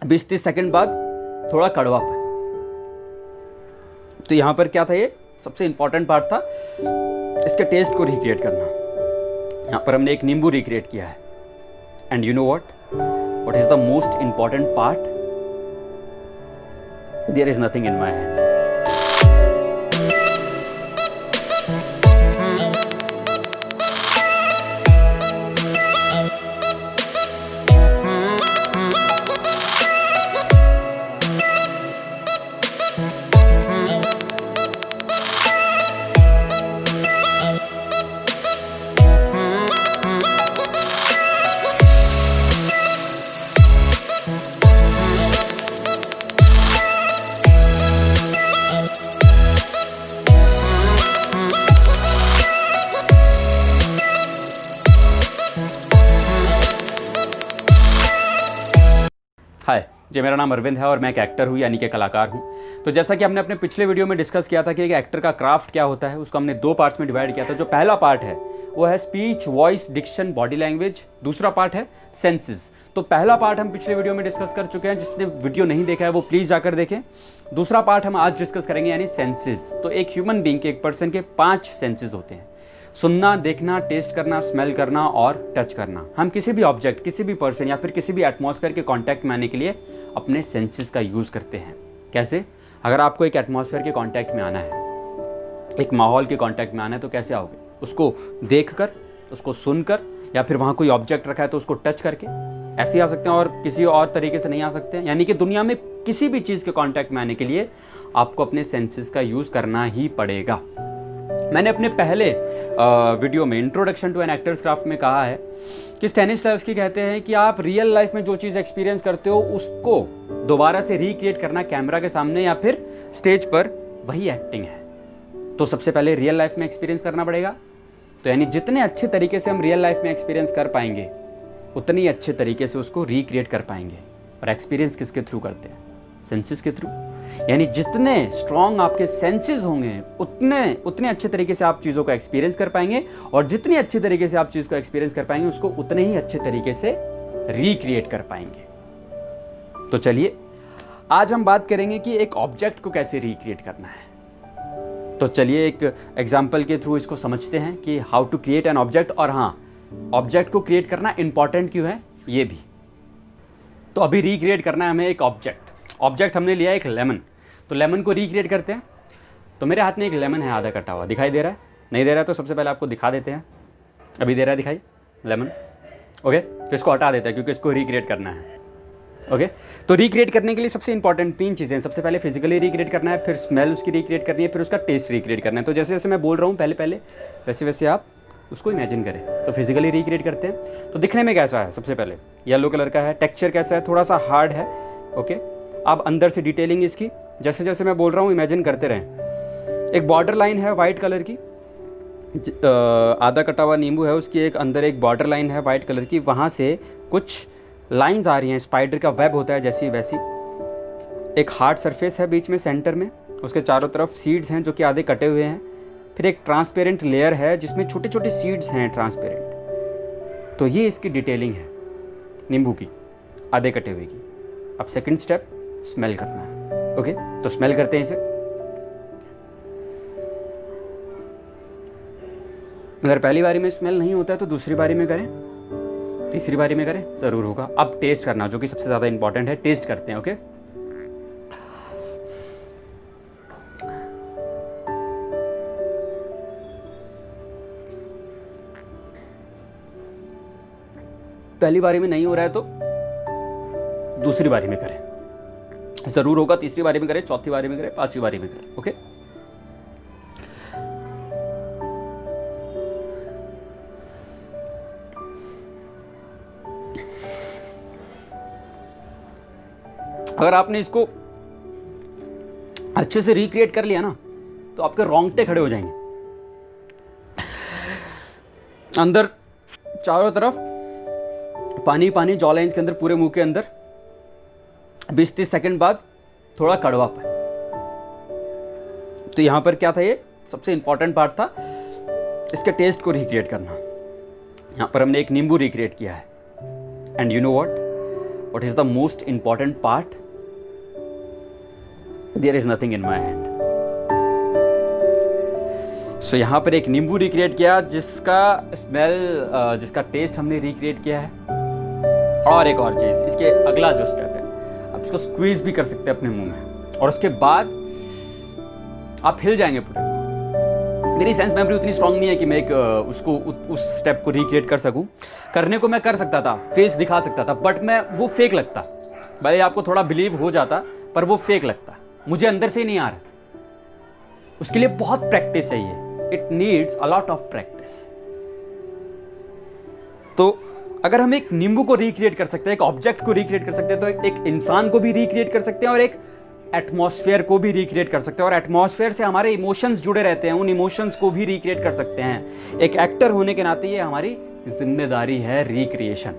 20-30 second बाद थोड़ा कड़वापन। तो यहाँ पर क्या था, ये सबसे इंपॉर्टेंट पार्ट था इसके टेस्ट को रिक्रिएट करना। यहाँ पर हमने एक नींबू रिक्रिएट किया है। And you know what is the most important part? There is nothing in my hand. Hi जी, मेरा नाम अरविंद है और मैं एक एक्टर हूँ, यानी कि कलाकार हूँ। तो जैसा कि हमने अपने पिछले वीडियो में डिस्कस किया था कि एक एक्टर का क्राफ्ट क्या होता है, उसको हमने 2 पार्ट्स में डिवाइड किया था। जो पहला पार्ट है वो है speech, voice, diction, body language. दूसरा पार्ट है सेंसेस। तो पहला पार्ट हम पिछले वीडियो में डिस्कस कर चुके हैं। जिसने वीडियो नहीं देखा है वो प्लीज़ जाकर देखें। दूसरा पार्ट हम आज डिस्कस करेंगे, यानी सेंसेस। तो एक ह्यूमन बींग के, एक पर्सन के 5 सेंसेस होते हैं: सुनना, देखना, टेस्ट करना, स्मेल करना और टच करना। हम किसी भी ऑब्जेक्ट, किसी भी पर्सन या फिर किसी भी एटमॉस्फेयर के कांटेक्ट में आने के लिए अपने सेंसेस का यूज़ करते हैं। कैसे? अगर आपको एक एटमॉस्फेयर के कांटेक्ट में आना है, एक माहौल के कांटेक्ट में आना है, तो कैसे आओगे? उसको देखकर, उसको सुनकर, या फिर वहाँ कोई ऑब्जेक्ट रखा है तो उसको टच करके ऐसे ही आ सकते हैं, और किसी और तरीके से नहीं आ सकते हैं। यानी कि दुनिया में किसी भी चीज़ के कांटेक्ट में आने के लिए आपको अपने सेंसेस का यूज़ करना ही पड़ेगा। मैंने अपने पहले वीडियो में introduction to an actor's craft में कहा है कि स्टैनिस्लैवस्की कहते हैं कि आप रियल लाइफ में जो चीज़ एक्सपीरियंस करते हो उसको दोबारा से रिक्रिएट करना कैमरा के सामने या फिर स्टेज पर, वही एक्टिंग है। तो सबसे पहले रियल लाइफ में एक्सपीरियंस करना पड़ेगा। तो यानी जितने अच्छे तरीके से हम रियल लाइफ में एक्सपीरियंस कर पाएंगे उतने ही अच्छे तरीके से उसको रिक्रिएट कर पाएंगे। और एक्सपीरियंस किसके थ्रू करते हैं? सेंसेस के थ्रू। यानी जितने स्ट्रॉन्ग आपके सेंसेस होंगे उतने अच्छे तरीके से आप चीज़ों को एक्सपीरियंस कर पाएंगे, और जितनी अच्छे तरीके से आप चीज़ को एक्सपीरियंस कर पाएंगे उसको उतने ही अच्छे तरीके से रिक्रिएट कर पाएंगे। तो चलिए आज हम बात करेंगे कि एक ऑब्जेक्ट को कैसे रिक्रिएट करना है। तो चलिए एक एग्जाम्पल के थ्रू इसको समझते हैं कि how to create an object. और हाँ, ऑब्जेक्ट को क्रिएट करना इंपॉर्टेंट क्यों है ये भी। तो अभी रिक्रिएट करना है हमें एक ऑब्जेक्ट हमने लिया एक लेमन। तो लेमन को रिक्रिएट करते हैं। तो मेरे हाथ में एक लेमन है आधा कटा हुआ, दिखाई दे रहा है? नहीं दे रहा है तो सबसे पहले आपको दिखा देते हैं। अभी दे रहा है दिखाई लेमन? ओके, तो इसको हटा देते हैं क्योंकि इसको रिक्रिएट करना है। ओके, तो रिक्रिएट करने के लिए सबसे इंपॉर्टेंट 3 चीज़ें हैं। सबसे पहले फिजिकली रिक्रिएट करना है, फिर स्मेल उसकी रिक्रिएट करनी है, फिर उसका टेस्ट रिक्रिएट करना है। तो जैसे जैसे मैं बोल रहा हूँ पहले वैसे वैसे आप उसको इमेजिन करें। तो फिजिकली रिक्रिएट करते हैं। तो दिखने में कैसा है? सबसे पहले येलो कलर का है, टेक्सचर कैसा है? थोड़ा सा हार्ड है। ओके, अब अंदर से डिटेलिंग इसकी, जैसे जैसे मैं बोल रहा हूँ इमेजिन करते रहें। एक बॉर्डर लाइन है वाइट कलर की, आधा कटा हुआ नींबू है, उसकी एक अंदर एक बॉर्डर लाइन है वाइट कलर की, वहाँ से कुछ लाइंस आ रही हैं, स्पाइडर का वेब होता है जैसी वैसी। एक हार्ड सरफेस है बीच में सेंटर में, उसके चारों तरफ सीड्स हैं जो कि आधे कटे हुए हैं। फिर एक ट्रांसपेरेंट लेयर है जिसमें छोटे छोटे सीड्स हैं ट्रांसपेरेंट। तो ये इसकी डिटेलिंग है नींबू की, आधे कटे हुए की। अब सेकंड स्टेप स्मेल करना है। ओके, तो स्मेल करते हैं इसे। अगर पहली बारी में स्मेल नहीं होता है तो दूसरी बारी में करें, तीसरी बारी में करें, ज़रूर होगा। अब टेस्ट करना, जो कि सबसे ज़्यादा इंपॉर्टेंट है। टेस्ट करते हैं। ओके, पहली बारी में नहीं हो रहा है तो दूसरी बारी में करें, ज़रूर होगा। तीसरी बारी में करें, चौथी बारी में करें, 5वीं बारी में करें। ओके, अगर आपने इसको अच्छे से रिक्रिएट कर लिया ना तो आपके रोंगटे खड़े हो जाएंगे। अंदर चारों तरफ पानी पानी, जॉ लाइन्स के अंदर, पूरे मुंह के अंदर 20-30 सेकंड बाद थोड़ा कड़वापन। तो यहां पर क्या था, ये सबसे इंपॉर्टेंट पार्ट था इसके टेस्ट को रिक्रिएट करना। यहां पर हमने एक नींबू रिक्रिएट किया है। And you know what is the most important part? There is nothing in my hand. So यहाँ पर एक नींबू रिक्रिएट किया जिसका स्मेल, जिसका टेस्ट हमने रिक्रिएट किया है। और एक और चीज़, इसके अगला जो स्टेप है, आप इसको स्क्वीज भी कर सकते हैं अपने मुंह में, और उसके बाद आप हिल जाएंगे पूरे। मेरी सेंस मेमोरी उतनी स्ट्रांग नहीं है कि मैं उसको उस स्टेप को रिक्रिएट कर सकूं। करने को मैं कर सकता था, फेस दिखा सकता था, बट मैं वो फेक लगता। भले आपको थोड़ा बिलीव हो जाता, पर वो फेक लगता, मुझे अंदर से ही नहीं आ रहा। उसके लिए बहुत प्रैक्टिस चाहिए। It needs a lot of practice. तो अगर हम एक नींबू को रिक्रिएट कर सकते हैं, एक ऑब्जेक्ट को रिक्रिएट कर सकते हैं, तो एक इंसान को भी रिक्रिएट कर सकते हैं और एक एटमॉस्फेयर को भी रिक्रिएट कर सकते हैं। और एटमॉस्फेयर से हमारे इमोशंस जुड़े रहते हैं, उन इमोशंस को भी रिक्रिएट कर सकते हैं। एक एक्टर होने के नाते ये हमारी जिम्मेदारी है, रिक्रिएशन।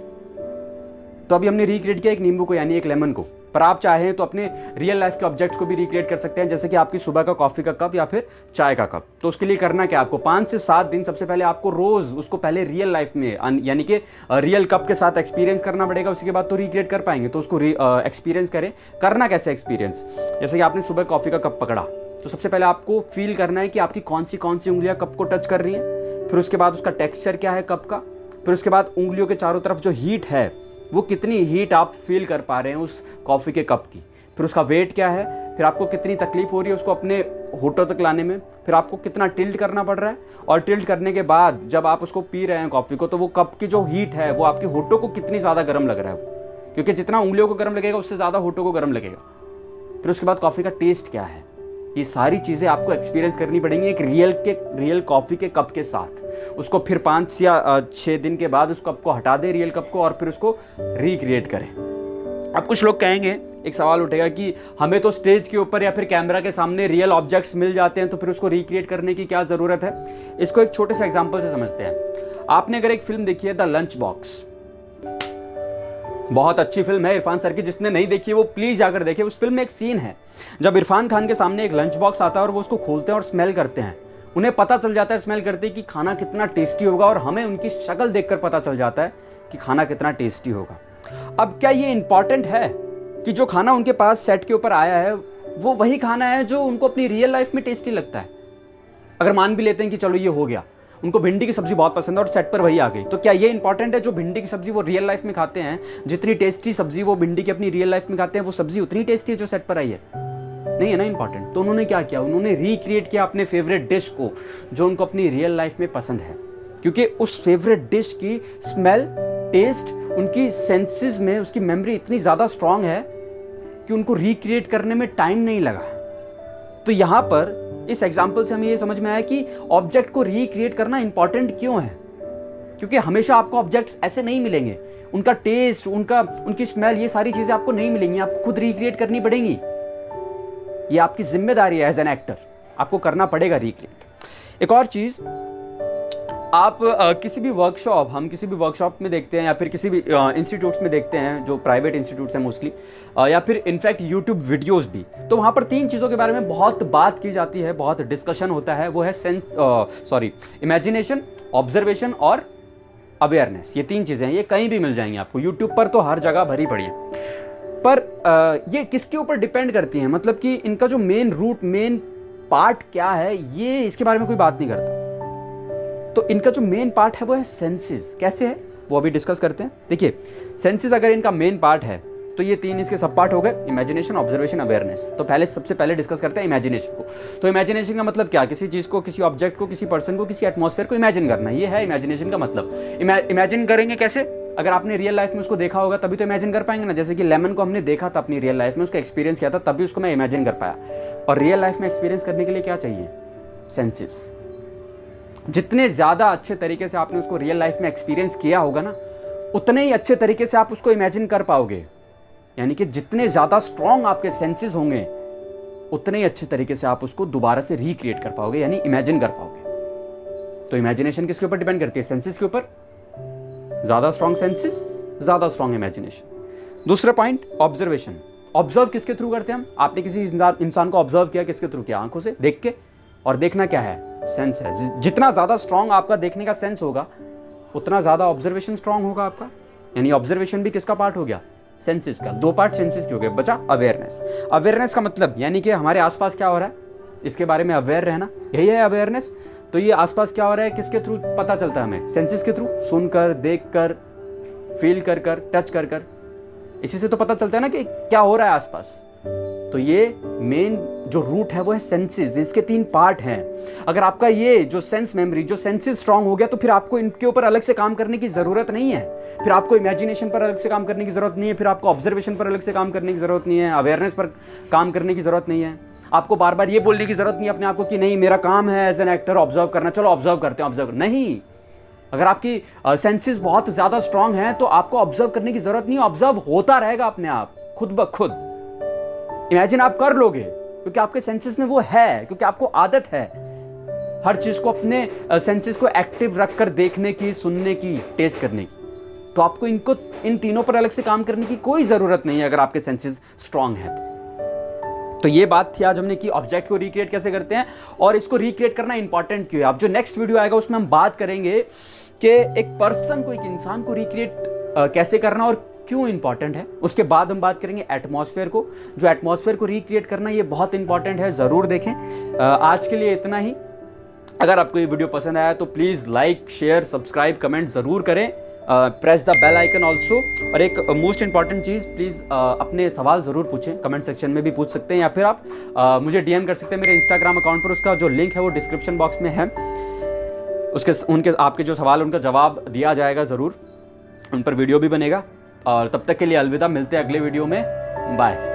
तो अभी हमने रिक्रिएट किया एक नींबू को, यानी एक लेमन को, पर आप चाहें तो अपने रियल लाइफ के ऑब्जेक्ट्स को भी रिक्रिएट कर सकते हैं, जैसे कि आपकी सुबह का कॉफ़ी का कप या फिर चाय का कप। तो उसके लिए करना क्या, आपको 5 से 7 दिन सबसे पहले आपको रोज़ उसको पहले रियल लाइफ में, यानी कि रियल कप के साथ एक्सपीरियंस करना पड़ेगा। उसके बाद तो रिक्रिएट कर पाएंगे। तो उसको एक्सपीरियंस करें। करना कैसे एक्सपीरियंस, जैसे कि आपने सुबह कॉफ़ी का कप पकड़ा, तो सबसे पहले आपको फील करना है कि आपकी कौन सी उंगलियाँ कप को टच कर रही हैं। फिर उसके बाद उसका टेक्स्चर क्या है कप का। फिर उसके बाद उंगलियों के चारों तरफ जो हीट है, वो कितनी हीट आप फील कर पा रहे हैं उस कॉफ़ी के कप की। फिर उसका वेट क्या है, फिर आपको कितनी तकलीफ हो रही है उसको अपने होठों तक लाने में, फिर आपको कितना टिल्ट करना पड़ रहा है, और टिल्ट करने के बाद जब आप उसको पी रहे हैं कॉफ़ी को, तो वो कप की जो हीट है वो आपके होठों को कितनी ज़्यादा गर्म लग रहा है वो, क्योंकि जितना उंगलियों को गर्म लगेगा उससे ज़्यादा होठों को गर्म लगेगा। फिर उसके बाद कॉफ़ी का टेस्ट क्या है, ये सारी चीज़ें आपको एक्सपीरियंस करनी पड़ेंगी एक रियल कॉफ़ी के कप के साथ। उसको फिर 5 या 6 दिन के बाद उस कप को हटा दें, रियल कप को, और फिर उसको रिक्रिएट करें। अब कुछ लोग कहेंगे, एक सवाल उठेगा कि हमें तो स्टेज के ऊपर या फिर कैमरा के सामने रियल ऑब्जेक्ट्स मिल जाते हैं, तो फिर उसको रिक्रिएट करने की क्या ज़रूरत है। इसको एक छोटे से एग्जाम्पल से समझते हैं। आपने अगर एक फिल्म देखी है द लंच बॉक्स, बहुत अच्छी फिल्म है इरफान सर की, जिसने नहीं देखी है वो प्लीज जाकर देखे। उस फिल्म में एक सीन है जब इरफान खान के सामने एक लंच बॉक्स आता है और वो उसको खोलते हैं और स्मेल करते हैं। उन्हें पता चल जाता है स्मेल करते कि खाना कितना टेस्टी होगा, और हमें उनकी शक्ल देखकर पता चल जाता है कि खाना कितना टेस्टी होगा। अब क्या ये इंपॉर्टेंट है कि जो खाना उनके पास सेट के ऊपर आया है वो वही खाना है जो उनको अपनी रियल लाइफ में टेस्टी लगता है? अगर मान भी लेते हैं कि चलो ये हो गया, उनको भिंडी की सब्जी बहुत पसंद है और सेट पर वही आ गई, तो क्या ये इंपॉर्टेंट है जो भिंडी की सब्जी वो रियल लाइफ में खाते हैं, जितनी टेस्टी सब्जी वो भिंडी की अपनी रियल लाइफ में खाते हैं, वो सब्जी उतनी टेस्टी है जो सेट पर आई है? नहीं है ना इंपॉर्टेंट। तो उन्होंने क्या किया, उन्होंने रिक्रिएट किया अपने फेवरेट डिश को जो उनको अपनी रियल लाइफ में पसंद है, क्योंकि उस फेवरेट डिश की स्मेल, टेस्ट, उनकी सेंसेस में उसकी मेमोरी इतनी ज़्यादा स्ट्रांग है कि उनको रिक्रिएट करने में टाइम नहीं लगा। तो यहाँ पर इस एग्जाम्पल से हमें ये समझ में आया कि ऑब्जेक्ट को रिक्रिएट करना इंपॉर्टेंट क्यों है, क्योंकि हमेशा आपको ऑब्जेक्ट्स ऐसे नहीं मिलेंगे, उनका टेस्ट, उनकी स्मेल, ये सारी चीज़ें आपको नहीं मिलेंगी, आपको खुद रिक्रिएट करनी पड़ेंगी। ये आपकी जिम्मेदारी है एज एन एक्टर, आपको करना पड़ेगा रिक्रिएट। एक और चीज़, आप किसी भी वर्कशॉप में देखते हैं या फिर किसी भी इंस्टीट्यूट्स में देखते हैं, जो प्राइवेट इंस्टीट्यूट्स हैं मोस्टली, या फिर इनफैक्ट यूट्यूब वीडियोस भी, तो वहाँ पर 3 चीज़ों के बारे में बहुत बात की जाती है, बहुत डिस्कशन होता है। वो है इमेजिनेशन, ऑब्जर्वेशन और अवेयरनेस। ये 3 चीज़ें हैं, ये कहीं भी मिल जाएंगी आपको, यूट्यूब पर तो हर जगह भरी पड़ी है। पर ये किसके ऊपर डिपेंड करती हैं, मतलब कि इनका जो मेन पार्ट क्या है, ये इसके बारे में कोई बात नहीं करता। तो इनका जो मेन पार्ट है वो है सेंसेस। कैसे है वो अभी डिस्कस करते हैं। देखिए, सेंसेस अगर इनका मेन पार्ट है तो ये 3 इसके सब पार्ट हो गए, इमेजिनेशन, ऑब्जर्वेशन, अवेयरनेस। तो सबसे पहले डिस्कस करते हैं इमेजिनेशन को। तो इमेजिनेशन का मतलब क्या, किसी चीज़ को, किसी ऑब्जेक्ट को, किसी पर्सन को, किसी एटमॉस्फेयर को इमेजिन करना, ये है इमेजिनेशन का मतलब। इमेजिन करेंगे कैसे, अगर आपने रियल लाइफ में उसको देखा होगा तभी तो इमेजिन कर पाएंगे ना। जैसे कि लेमन को हमने देखा था अपनी रियल लाइफ में, उसका एक्सपीरियंस किया था, तभी उसको मैं इमेजिन कर पाया। और रियल लाइफ में एक्सपीरियंस करने के लिए क्या चाहिए, सेंसेस। जितने ज़्यादा अच्छे तरीके से आपने उसको रियल लाइफ में एक्सपीरियंस किया होगा ना, उतने ही अच्छे तरीके से आप उसको इमेजिन कर पाओगे। यानी कि जितने ज़्यादा स्ट्रॉन्ग आपके सेंसेस होंगे, उतने ही अच्छे तरीके से आप उसको दोबारा से रिक्रिएट कर पाओगे, यानी इमेजिन कर पाओगे। तो इमेजिनेशन किसके ऊपर डिपेंड करती है, सेंसेस के ऊपर। ज़्यादा स्ट्रॉन्ग सेंसेस, ज़्यादा स्ट्रॉन्ग इमेजिनेशन। दूसरा पॉइंट, ऑब्जर्वेशन। ऑब्जर्व किसके थ्रू करते हैं हम? आपने किसी इंसान को ऑब्जर्व किया, किसके थ्रू किया? आंखों से देख के। और देखना क्या है, सेंस है। जितना ज़्यादा स्ट्रॉन्ग आपका देखने का सेंस होगा, उतना ज़्यादा ऑब्जर्वेशन स्ट्रॉन्ग होगा आपका। यानी ऑब्जर्वेशन भी किसका पार्ट हो गया, सेंसेस का। 2 पार्ट सेंसेस के हो गए, बचा अवेयरनेस। अवेयरनेस का मतलब यानी कि हमारे आसपास क्या हो रहा है इसके बारे में अवेयर रहना, यही है अवेयरनेस। तो ये आसपास क्या हो रहा है किसके थ्रू पता चलता है हमें? सेंसेस के थ्रू, सुनकर, देखकर, फील कर कर, टच कर कर, इसी से तो पता चलता है ना कि क्या हो रहा है आसपास। तो ये मेन जो रूट है वो है सेंसेस। इसके 3 पार्ट हैं। अगर आपका ये जो सेंस मेमोरी, जो सेंसेस स्ट्रांग हो गया तो फिर आपको इनके ऊपर अलग से काम करने की ज़रूरत नहीं है। फिर आपको इमेजिनेशन पर अलग से काम करने की ज़रूरत नहीं है, फिर आपको ऑब्जर्वेशन पर अलग से काम करने की ज़रूरत नहीं है, अवेयरनेस पर काम करने की ज़रूरत नहीं है। आपको बार बार ये बोलने की ज़रूरत नहीं है अपने आप को कि नहीं मेरा काम है एज एन एक्टर ऑब्जर्व करना, चलो ऑब्जर्व करते हैं, ऑब्जर्व नहीं। अगर आपकी सेंसेस बहुत ज़्यादा स्ट्रांग हैं तो आपको ऑब्जर्व करने की ज़रूरत नहीं है, ऑब्जर्व होता रहेगा अपने आप, खुद ब खुद। इमेजिन आप कर लोगे क्योंकि आपके सेंसेस में वो है, क्योंकि आपको आदत है हर चीज को अपने सेंसेस को एक्टिव रखकर देखने की, सुनने की, टेस्ट करने की। तो आपको इन तीनों पर अलग से काम करने की कोई जरूरत नहीं है अगर आपके सेंसेस स्ट्रांग है तो ये बात थी आज हमने कि ऑब्जेक्ट को रिक्रिएट कैसे करते हैं और इसको रिक्रिएट करना इंपॉर्टेंट क्यों है। अब जो नेक्स्ट वीडियो आएगा उसमें हम बात करेंगे कि एक पर्सन को, एक इंसान को रिक्रिएट कैसे करना और क्यों इंपॉर्टेंट है। उसके बाद हम बात करेंगे एटमॉस्फेयर को, जो एटमॉस्फेयर को रिक्रिएट करना ये बहुत इंपॉर्टेंट है, ज़रूर देखें। आज के लिए इतना ही। अगर आपको ये वीडियो पसंद आया तो please like, share, subscribe, comment ज़रूर करें। Press the bell icon also. और एक मोस्ट इंपॉर्टेंट चीज़, प्लीज़ अपने सवाल ज़रूर पूछें, कमेंट सेक्शन में भी पूछ सकते हैं या फिर आप मुझे डीएम कर सकते हैं मेरे इंस्टाग्राम अकाउंट पर। उसका जो लिंक है वो डिस्क्रिप्शन बॉक्स में है। आपके जो सवाल उनका जवाब दिया जाएगा ज़रूर, उन पर वीडियो भी बनेगा। और तब तक के लिए अलविदा, मिलते हैं अगले वीडियो में, बाय।